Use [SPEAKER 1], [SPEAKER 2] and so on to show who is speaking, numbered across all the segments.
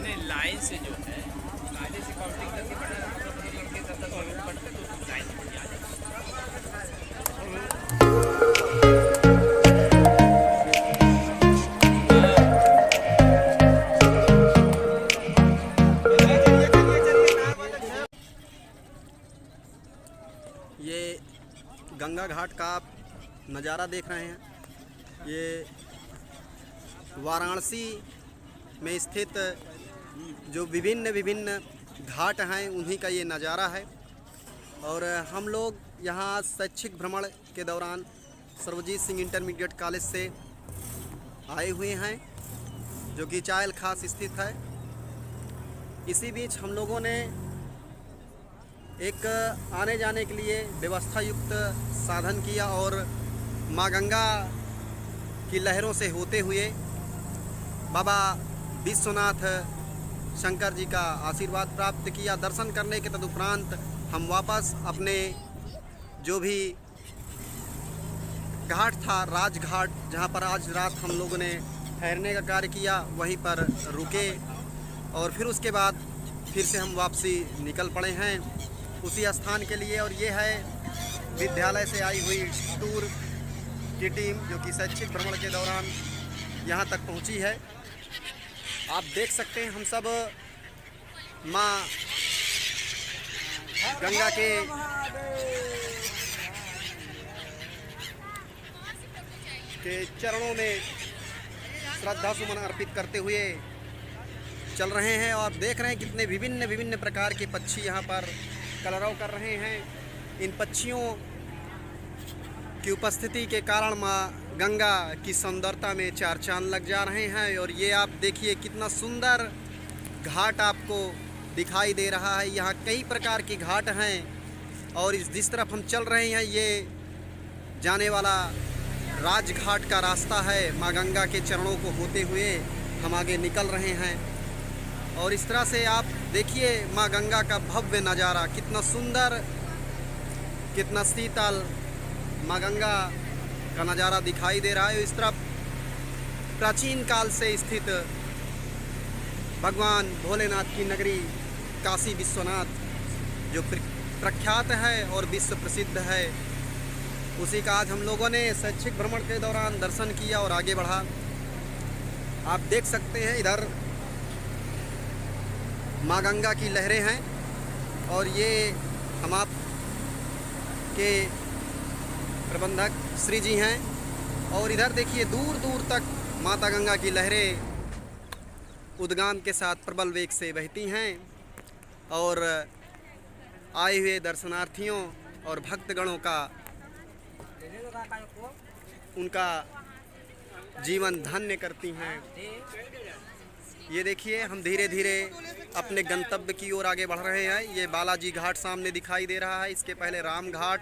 [SPEAKER 1] मैंने लाइन से जो है कायदे से काउंटिंग करके पढ़ा लड़के तब तक पढ़ते तो लाइन से बढ़िया
[SPEAKER 2] ये गंगा घाट का आप नज़ारा देख रहे हैं। ये वाराणसी में स्थित जो विभिन्न विभिन्न घाट हैं उन्हीं का ये नज़ारा है। और हम लोग यहाँ शैक्षिक भ्रमण के दौरान सर्वजीत सिंह इंटरमीडिएट कॉलेज से आए हुए हैं, जो कि चायल खास स्थित है। इसी बीच हम लोगों ने एक आने जाने के लिए व्यवस्था युक्त साधन किया और माँ गंगा की लहरों से होते हुए बाबा विश्वनाथ शंकर जी का आशीर्वाद प्राप्त किया। दर्शन करने के तदुपरांत हम वापस अपने जो भी घाट था, राजघाट, जहाँ पर आज रात हम लोगों ने ठहरने का कार्य किया, वहीं पर रुके और फिर उसके बाद फिर से हम वापसी निकल पड़े हैं उसी स्थान के लिए। और ये है विद्यालय से आई हुई टूर की टीम, जो कि शैक्षिक भ्रमण के दौरान यहाँ तक पहुँची है। आप देख सकते हैं हम सब माँ गंगा के चरणों में श्रद्धा सुमन अर्पित करते हुए चल रहे हैं। और देख रहे हैं कितने विभिन्न विभिन्न प्रकार के पक्षी यहाँ पर कलरव कर रहे हैं। इन पक्षियों की उपस्थिति के कारण माँ गंगा की सुंदरता में चार चांद लग जा रहे हैं। और ये आप देखिए कितना सुंदर घाट आपको दिखाई दे रहा है। यहाँ कई प्रकार के घाट हैं और जिस तरफ हम चल रहे हैं ये जाने वाला राजघाट का रास्ता है। माँ गंगा के चरणों को होते हुए हम आगे निकल रहे हैं। और इस तरह से आप देखिए माँ गंगा का भव्य नज़ारा, कितना सुंदर, कितना शीतल माँ गंगा का नज़ारा दिखाई दे रहा है। इस तरफ प्राचीन काल से स्थित भगवान भोलेनाथ की नगरी काशी विश्वनाथ जो प्रख्यात है और विश्व प्रसिद्ध है, उसी का आज हम लोगों ने शैक्षिक भ्रमण के दौरान दर्शन किया और आगे बढ़ा। आप देख सकते हैं इधर माँ गंगा की लहरें हैं और ये हम आप के प्रबंधक श्री जी हैं। और इधर देखिए दूर दूर तक माता गंगा की लहरें उद्गान के साथ प्रबल वेग से बहती हैं और आए हुए दर्शनार्थियों और भक्तगणों का उनका जीवन धन्य करती हैं। ये देखिए हम धीरे धीरे अपने गंतव्य की ओर आगे बढ़ रहे हैं। ये बालाजी घाट सामने दिखाई दे रहा है। इसके पहले राम घाट,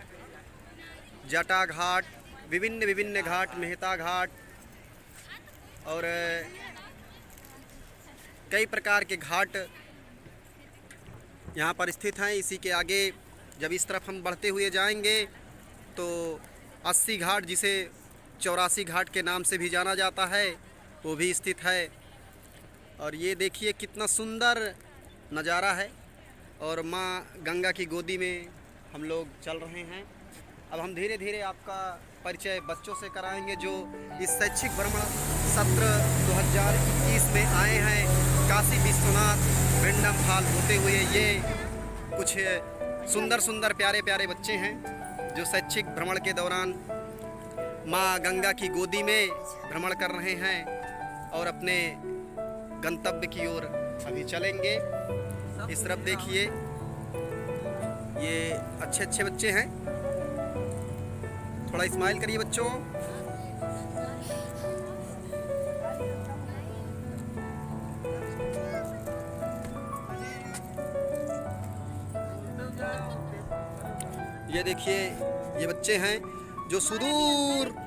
[SPEAKER 2] जटा घाट, विभिन्न विभिन्न घाट, मेहता घाट और कई प्रकार के घाट यहाँ पर स्थित हैं। इसी के आगे जब इस तरफ हम बढ़ते हुए जाएंगे तो 80 घाट, जिसे 84 घाट के नाम से भी जाना जाता है, वो भी स्थित है। और ये देखिए कितना सुंदर नज़ारा है और माँ गंगा की गोदी में हम लोग चल रहे हैं। अब हम धीरे धीरे आपका परिचय बच्चों से कराएंगे जो इस शैक्षिक भ्रमण सत्र 2021 में आए हैं काशी विश्वनाथ विंडम फॉल होते हुए। ये कुछ सुंदर सुंदर प्यारे प्यारे बच्चे हैं जो शैक्षिक भ्रमण के दौरान माँ गंगा की गोदी में भ्रमण कर रहे हैं और अपने गंतव्य की ओर अभी चलेंगे। इस तरफ देखिए ये अच्छे अच्छे बच्चे हैं। थोड़ा स्माइल करिए बच्चों। ये देखिए ये बच्चे हैं जो सुदूर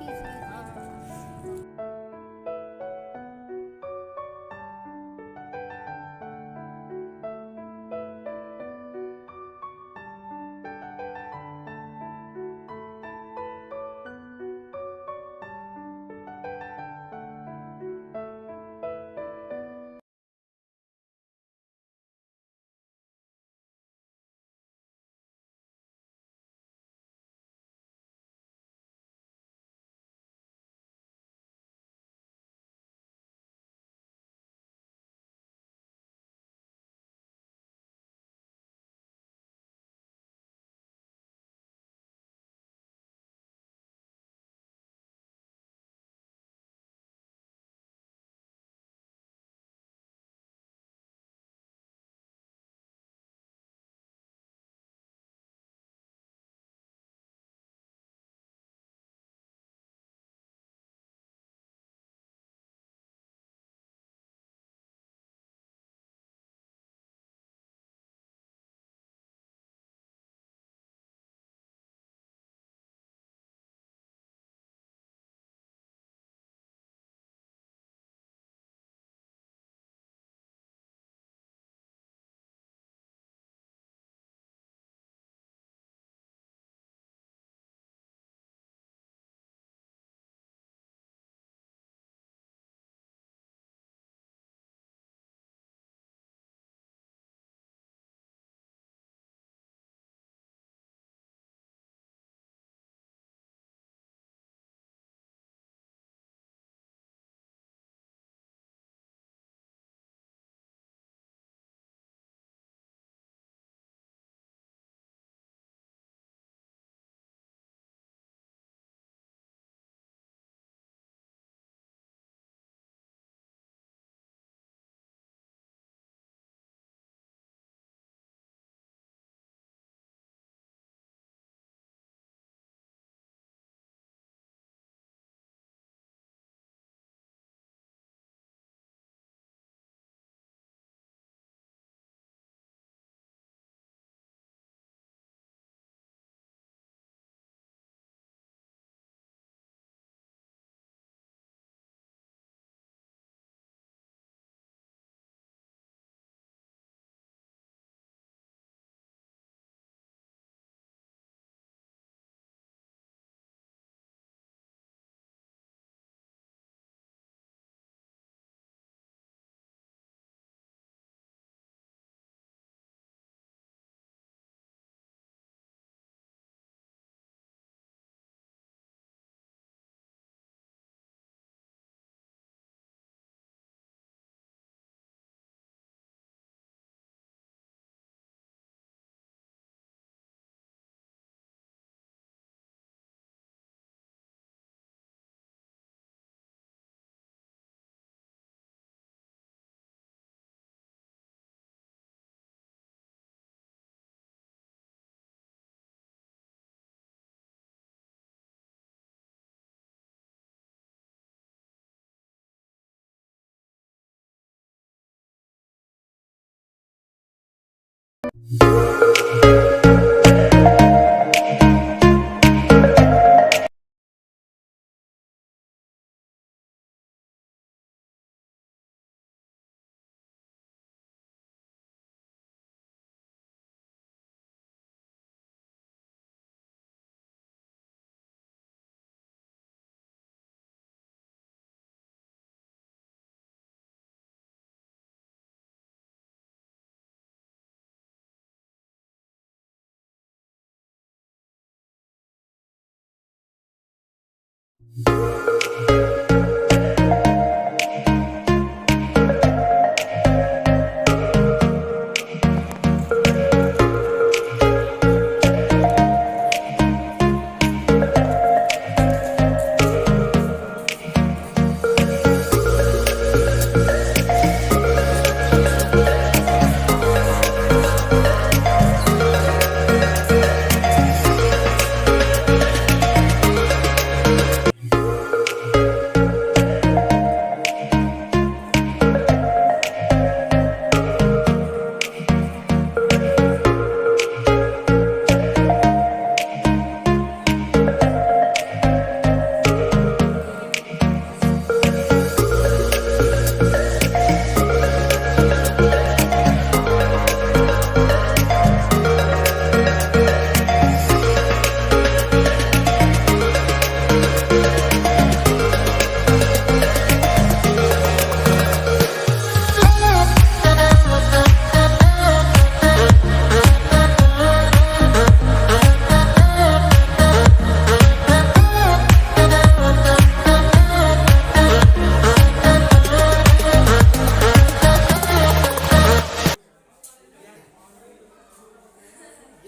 [SPEAKER 2] ये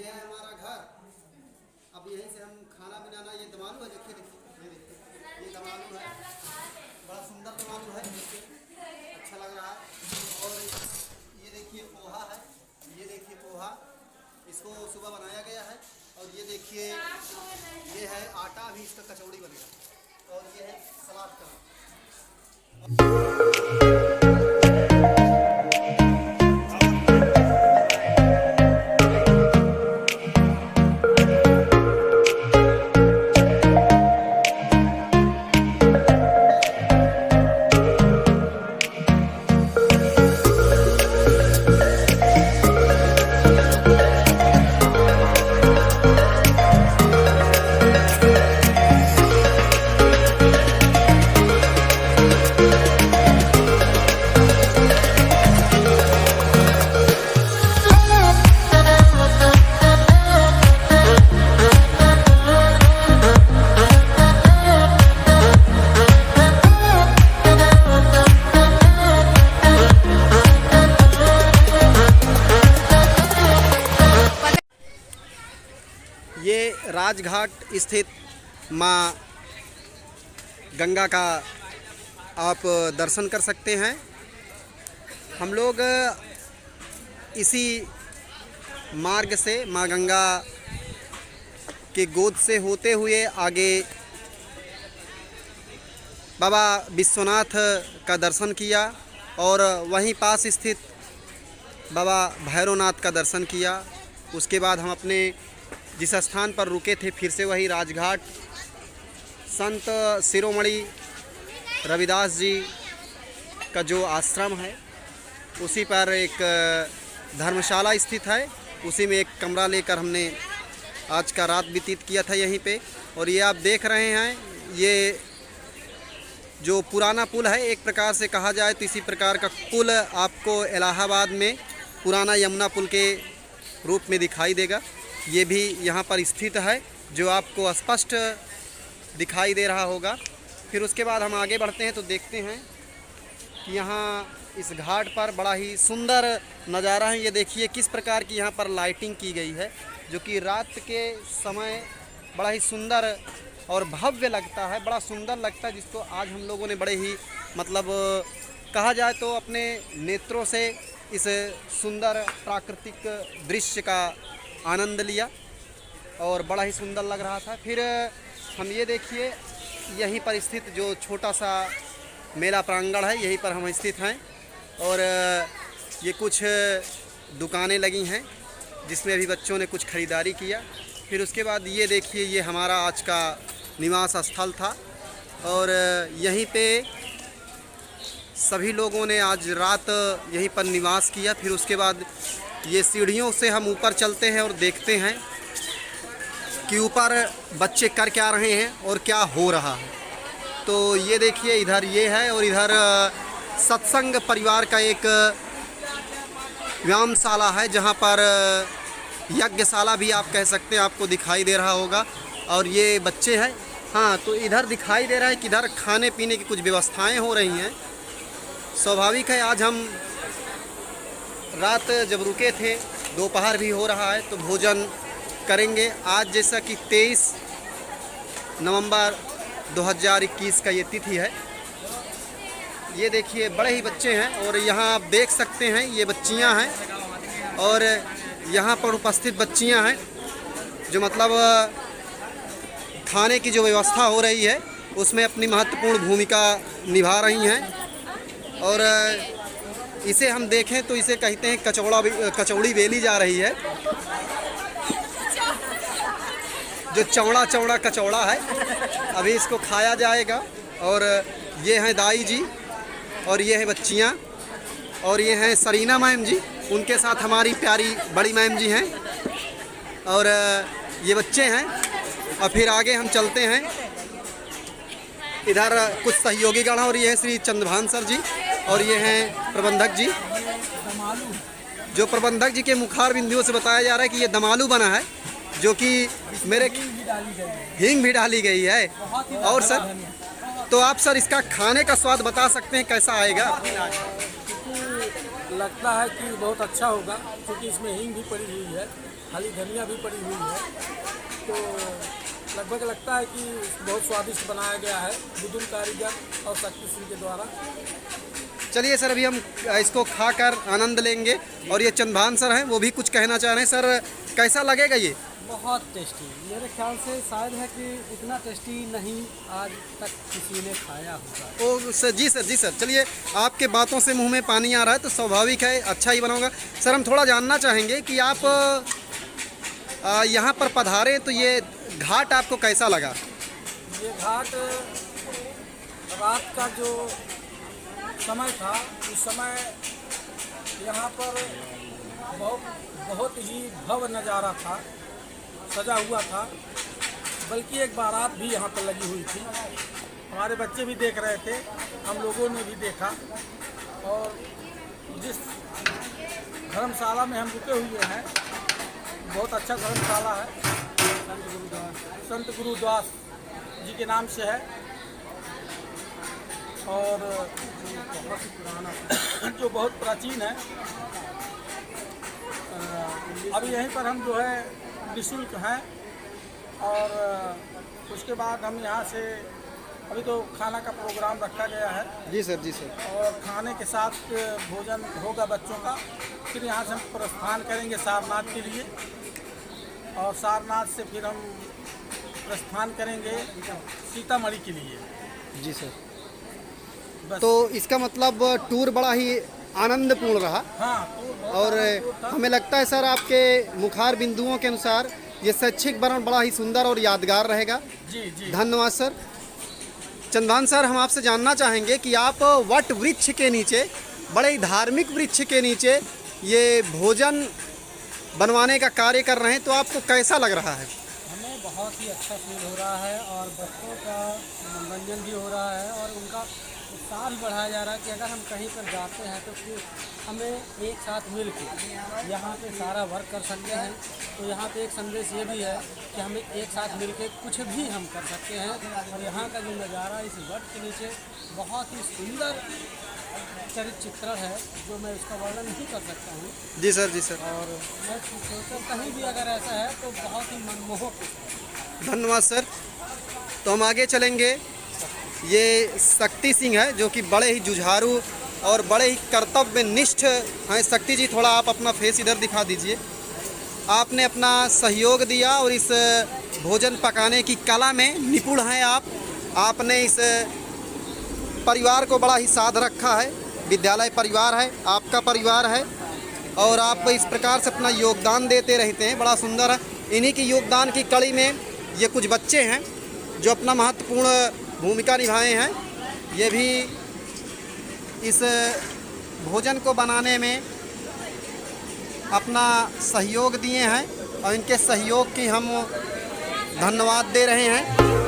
[SPEAKER 2] है हमारा घर। अब यहीं से हम खाना बनाना, ये दमालू है, देखिए देखिए, ये देखिए, ये दमालू है, बड़ा सुंदर दमालू है, अच्छा लग रहा है। और ये देखिए पोहा है, ये देखिए पोहा, इसको सुबह बनाया गया है। और ये देखिए ये है आटा, भी इसका कचौड़ी बनेगा। और ये है सलाद का। ये राजघाट स्थित माँ गंगा का आप दर्शन कर सकते हैं। हम लोग इसी मार्ग से माँ गंगा के गोद से होते हुए आगे बाबा विश्वनाथ का दर्शन किया और वहीं पास स्थित बाबा भैरवनाथ का दर्शन किया। उसके बाद हम अपने जिस स्थान पर रुके थे फिर से वही राजघाट संत शिरोमणि रविदास जी का जो आश्रम है उसी पर एक धर्मशाला स्थित है, उसी में एक कमरा लेकर हमने आज का रात व्यतीत किया था यहीं पे। और ये आप देख रहे हैं, ये जो पुराना पुल है, एक प्रकार से कहा जाए तो इसी प्रकार का पुल आपको इलाहाबाद में पुराना यमुना पुल के रूप में दिखाई देगा। ये भी यहाँ पर स्थित है, जो आपको स्पष्ट दिखाई दे रहा होगा। फिर उसके बाद हम आगे बढ़ते हैं तो देखते हैं कि यहाँ इस घाट पर बड़ा ही सुंदर नज़ारा है। ये देखिए किस प्रकार की यहाँ पर लाइटिंग की गई है, जो कि रात के समय बड़ा ही सुंदर और भव्य लगता है, बड़ा सुंदर लगता है, जिसको आज हम लोगों ने बड़े ही मतलब कहा जाए तो अपने नेत्रों से इस सुंदर प्राकृतिक दृश्य का आनंद लिया और बड़ा ही सुंदर लग रहा था। फिर हम ये देखिए यहीं पर स्थित जो छोटा सा मेला प्रांगण है, यहीं पर हम स्थित हैं और ये कुछ दुकानें लगी हैं जिसमें अभी बच्चों ने कुछ ख़रीदारी किया। फिर उसके बाद ये देखिए, ये हमारा आज का निवास स्थल था और यहीं पे सभी लोगों ने आज रात यहीं पर निवास किया। फिर उसके बाद ये सीढ़ियों से हम ऊपर चलते हैं और देखते हैं कि ऊपर बच्चे कर क्या रहे हैं और क्या हो रहा है। तो ये देखिए, इधर ये है और इधर सत्संग परिवार का एक व्यायामशाला है, जहाँ पर यज्ञशाला भी आप कह सकते हैं, आपको दिखाई दे रहा होगा। और ये बच्चे हैं। हाँ, तो इधर दिखाई दे रहा है कि इधर खाने पीने की कुछ व्यवस्थाएं हो रही हैं। स्वाभाविक है, आज हम रात जब रुके थे, दोपहर भी हो रहा है, तो भोजन करेंगे। आज जैसा कि 23 नवंबर 2021 का ये तिथि है। ये देखिए, बड़े ही बच्चे हैं और यहाँ आप देख सकते हैं ये बच्चियाँ हैं और यहाँ पर उपस्थित बच्चियाँ हैं जो मतलब खाने की जो व्यवस्था हो रही है उसमें अपनी महत्वपूर्ण भूमिका निभा रही हैं। और इसे हम देखें तो इसे कहते हैं कचौड़ी बेली जा रही है, जो चौड़ा चौड़ा कचौड़ा है। अभी इसको खाया जाएगा। और ये हैं दाई जी और ये हैं बच्चियाँ और ये हैं सरीना मैम जी, उनके साथ हमारी प्यारी बड़ी मैम जी हैं और ये बच्चे हैं। और फिर आगे हम चलते हैं, इधर कुछ सहयोगी गण और ये हैं श्री चंद्रभान सर जी और ये हैं प्रबंधक जी, जो प्रबंधक जी के मुखार बिंदुओं से बताया जा रहा है कि ये दमालू बना है, जो कि मेरे हींग भी डाली गई है। और सर, तो आप सर इसका खाने का स्वाद बता सकते हैं कैसा आएगा?
[SPEAKER 3] लगता है कि बहुत अच्छा होगा, क्योंकि इसमें हींग भी पड़ी हुई है, हरी धनिया भी पड़ी हुई है। तो लगभग लगता है कि बहुत स्वादिष्ट बनाया गया है बुजुर्ग कारीगर और शक्ति सिंह के द्वारा।
[SPEAKER 2] चलिए सर, अभी हम इसको खाकर आनंद लेंगे। और ये चंद्रभान सर हैं, वो भी कुछ कहना चाह रहे हैं। सर, कैसा लगेगा ये?
[SPEAKER 3] बहुत टेस्टी, मेरे ख्याल से शायद है कि इतना टेस्टी नहीं आज तक किसी ने खाया होगा।
[SPEAKER 2] ओ सर, जी सर, जी सर। चलिए, आपके बातों से मुंह में पानी आ रहा है तो स्वाभाविक है अच्छा ही बनाऊंगा। सर, हम थोड़ा जानना चाहेंगे कि आप यहाँ पर पधारे तो ये घाट आपको कैसा लगा?
[SPEAKER 3] ये घाट रात का जो समय था, उस समय यहाँ पर बहुत ही भव्य नज़ारा था, सजा हुआ था। बल्कि एक बारात भी यहाँ पर लगी हुई थी, हमारे बच्चे भी देख रहे थे, हम लोगों ने भी देखा। और जिस धर्मशाला में हम रुके हुए हैं, बहुत अच्छा धर्मशाला है, संत गुरुदास जी के नाम से है और बहुत ही पुराना, जो बहुत प्राचीन है। अब यहीं पर हम जो है निःशुल्क हैं। और उसके बाद हम यहाँ से अभी तो खाना का प्रोग्राम रखा गया है।
[SPEAKER 2] जी सर, जी सर।
[SPEAKER 3] और खाने के साथ भोजन होगा बच्चों का। फिर यहाँ से हम प्रस्थान करेंगे सारनाथ के लिए और सारनाथ से फिर हम प्रस्थान करेंगे सीतामढ़ी के लिए।
[SPEAKER 2] जी सर।
[SPEAKER 3] बस।
[SPEAKER 2] तो इसका मतलब टूर बड़ा ही आनंदपूर्ण रहा।
[SPEAKER 3] हाँ,
[SPEAKER 2] और हमें लगता है सर, आपके मुखार बिंदुओं के अनुसार ये शैक्षिक वर्णन बड़ा ही सुंदर और यादगार रहेगा।
[SPEAKER 3] जी जी,
[SPEAKER 2] धन्यवाद सर। चंद्रभान सर, हम आपसे जानना चाहेंगे कि आप वट वृक्ष के नीचे, बड़े ही धार्मिक वृक्ष के नीचे ये भोजन बनवाने का कार्य कर रहे हैं, तो आपको कैसा लग रहा है?
[SPEAKER 3] हमें बहुत ही अच्छा फील हो रहा है और बच्चों का मनोरंजन भी हो रहा है और उनका उत्साह भी बढ़ाया जा रहा है कि अगर हम कहीं पर जाते हैं तो फिर हमें एक साथ मिल के यहाँ पे सारा वर्क कर सकते हैं। तो यहाँ पे एक संदेश ये भी है कि हमें एक साथ मिल के कुछ भी हम कर सकते हैं। और यहाँ का जो नज़ारा इस वट के नीचे बहुत ही सुंदर चरित्र चित्रण है, जो मैं उसका वर्णन नहीं कर सकता हूँ।
[SPEAKER 2] जी सर, जी सर।
[SPEAKER 3] और मैं सोचता कहीं भी अगर ऐसा है तो बहुत ही मनमोहक है।
[SPEAKER 2] धन्यवाद सर। तो हम आगे चलेंगे। ये शक्ति सिंह है, जो कि बड़े ही जुझारू और बड़े ही कर्तव्यनिष्ठ हैं। शक्ति जी, थोड़ा आप अपना फेस इधर दिखा दीजिए। आपने अपना सहयोग दिया और इस भोजन पकाने की कला में निपुण हैं आप। आपने इस परिवार को बड़ा ही साथ रखा है। विद्यालय परिवार है, आपका परिवार है और आप इस प्रकार से अपना योगदान देते रहते हैं, बड़ा सुंदर है। इन्हीं की योगदान की कड़ी में ये कुछ बच्चे हैं जो अपना महत्वपूर्ण भूमिका निभाए हैं। ये भी इस भोजन को बनाने में अपना सहयोग दिए हैं और इनके सहयोग की हम धन्यवाद दे रहे हैं।